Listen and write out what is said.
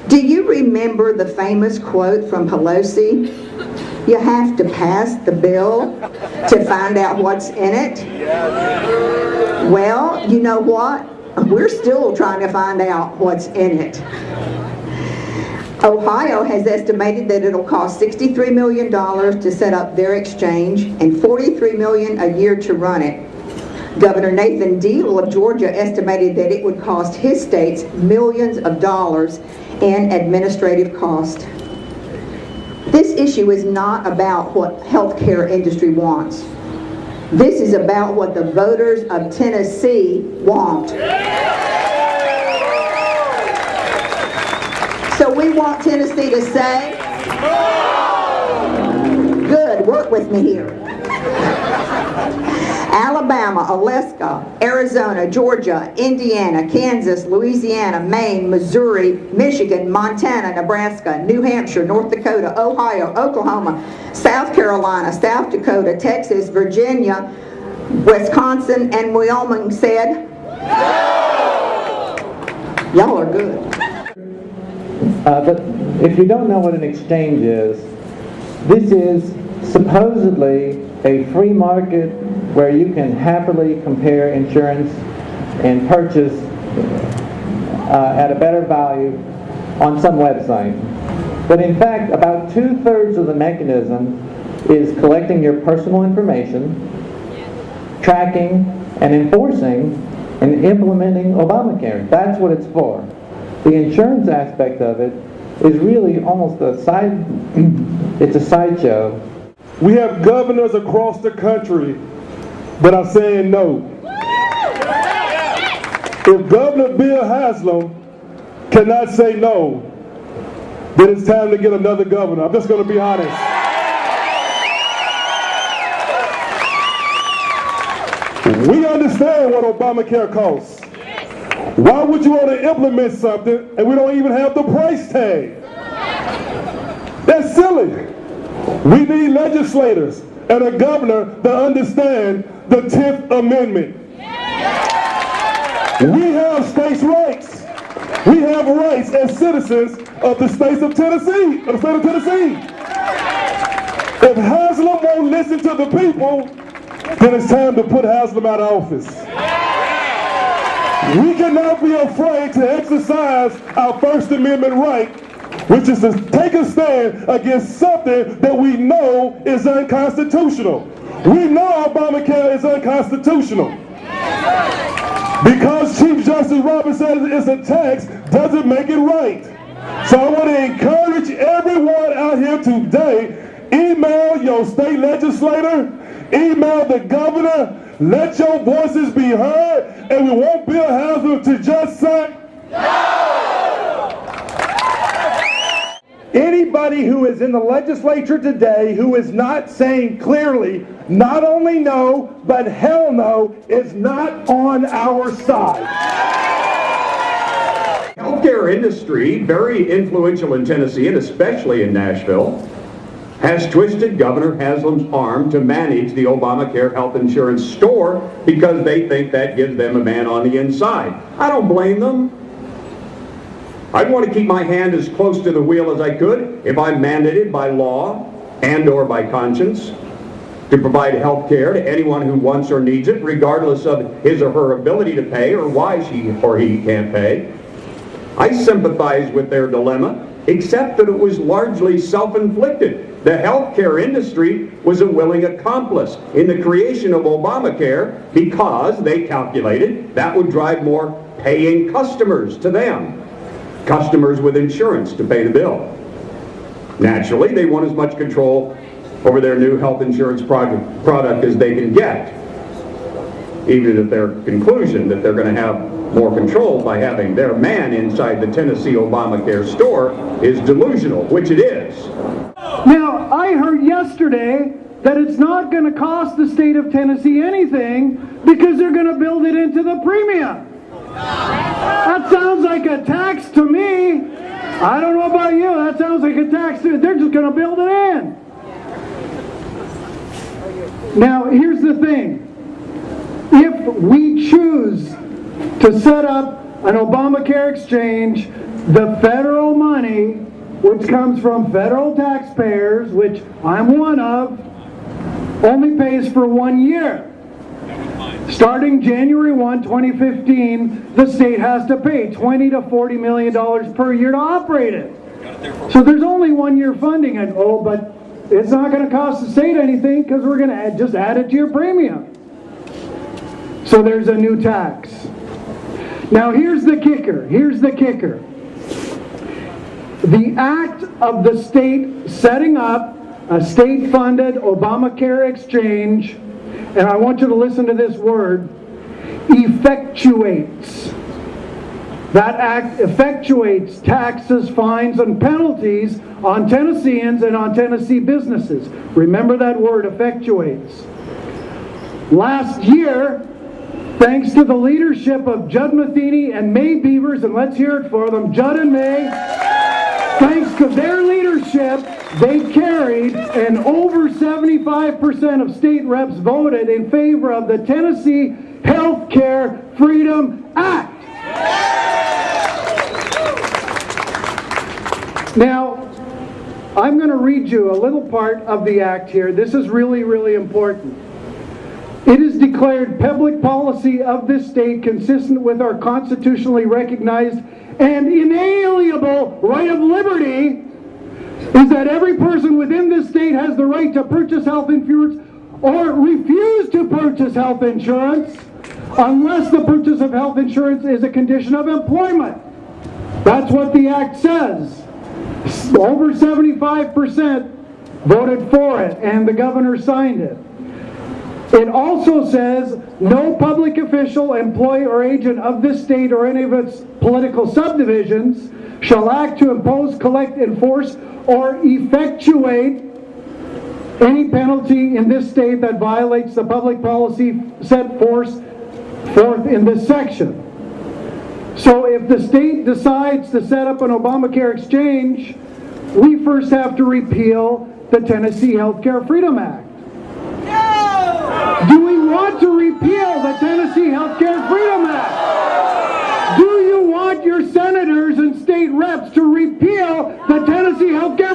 Do you remember the famous quote from Pelosi? You have to pass the bill to find out what's in it. Well, you know what? We're still trying to find out what's in it. Ohio has estimated that it'll cost $63 million to set up their exchange and $43 million a year to run it. Governor Nathan Deal of Georgia estimated that it would cost his states millions of dollars in administrative cost. This issue is not about what healthcare industry wants. This is about what the voters of Tennessee want. So we want Tennessee to say, good, work with me here. Alabama, Alaska, Arizona, Georgia, Indiana, Kansas, Louisiana, Maine, Missouri, Michigan, Montana, Nebraska, New Hampshire, North Dakota, Ohio, Oklahoma, South Carolina, South Dakota, Texas, Virginia, Wisconsin, and Wyoming said, y'all are good. But if you don't know what an exchange is, this is supposedly a free market where you can happily compare insurance and purchase at a better value on some website. But in fact, about 2/3 of the mechanism is collecting your personal information, tracking and enforcing and implementing Obamacare. That's what it's for. The insurance aspect of it is really almost a it's a sideshow. We have governors across the country that are saying no. If Governor Bill Haslam cannot say no, then it's time to get another governor. I'm just going to be honest. We understand what Obamacare costs. Why would you want to implement something and we don't even have the price tag? That's silly. We need legislators and a governor that understand the 10th Amendment. We have states' rights. We have rights as citizens of the state of Tennessee. If Haslam won't listen to the people, then it's time to put Haslam out of office. We cannot be afraid to exercise our First Amendment right, which is to take a stand against something that we know is unconstitutional. We know Obamacare is unconstitutional. Because Chief Justice Roberts said it's a tax doesn't make it right. So I want to encourage everyone out here today, email your state legislator, email the governor, let your voices be heard, and we want Bill Haslam to just say, no! Anybody who is in the legislature today who is not saying clearly, not only no, but hell no, is not on our side. Healthcare industry, very influential in Tennessee and especially in Nashville, has twisted Governor Haslam's arm to manage the Obamacare health insurance store because they think that gives them a man on the inside. I don't blame them. I'd want to keep my hand as close to the wheel as I could if I'm mandated by law and or by conscience to provide health care to anyone who wants or needs it, regardless of his or her ability to pay or why she or he can't pay. I sympathize with their dilemma, except that it was largely self-inflicted. The healthcare industry was a willing accomplice in the creation of Obamacare because they calculated that would drive more paying customers to them. Customers with insurance to pay the bill. Naturally, they want as much control over their new health insurance product as they can get, even at their conclusion that they're going to have more control by having their man inside the Tennessee Obamacare store is delusional, which it is. Now, I heard yesterday that it's not going to cost the state of Tennessee anything because they're going to build it into the premium. That sounds like a tax to me. I don't know about you. That sounds like a tax. They're just going to build it in. Now, here's the thing. If we choose to set up an Obamacare exchange, the federal money money, which comes from federal taxpayers, which I'm one of, only pays for 1 year. Starting January 1, 2015, the state has to pay $20 to $40 million per year to operate it. So there's only 1 year funding, and but it's not going to cost the state anything because we're going to just add it to your premium. So there's a new tax. Now here's the kicker. Here's the kicker. The act of the state setting up a state-funded Obamacare exchange, and I want you to listen to this word, effectuates. That act effectuates taxes, fines, and penalties on Tennesseans and on Tennessee businesses. Remember that word, effectuates. Last year, thanks to the leadership of Judd Matheny and May Beavers, and let's hear it for them, Judd and May, thanks to their leadership, they carried, and over 75% of state reps voted in favor of the Tennessee Healthcare Freedom Act. Now, I'm going to read you a little part of the act here. This is really, really important. It is declared public policy of this state consistent with our constitutionally recognized and inalienable right of liberty is that every person within this state has the right to purchase health insurance or refuse to purchase health insurance unless the purchase of health insurance is a condition of employment. That's what the act says. Over 75% voted for it, and the governor signed it. It also says no public official, employee, or agent of this state or any of its political subdivisions shall act to impose, collect, enforce, or effectuate any penalty in this state that violates the public policy set forth in this section. So if the state decides to set up an Obamacare exchange, we first have to repeal the Tennessee Healthcare Freedom Act. Do we want to repeal the Tennessee Healthcare Freedom Act? Do you want your senators and state reps to repeal the Tennessee Healthcare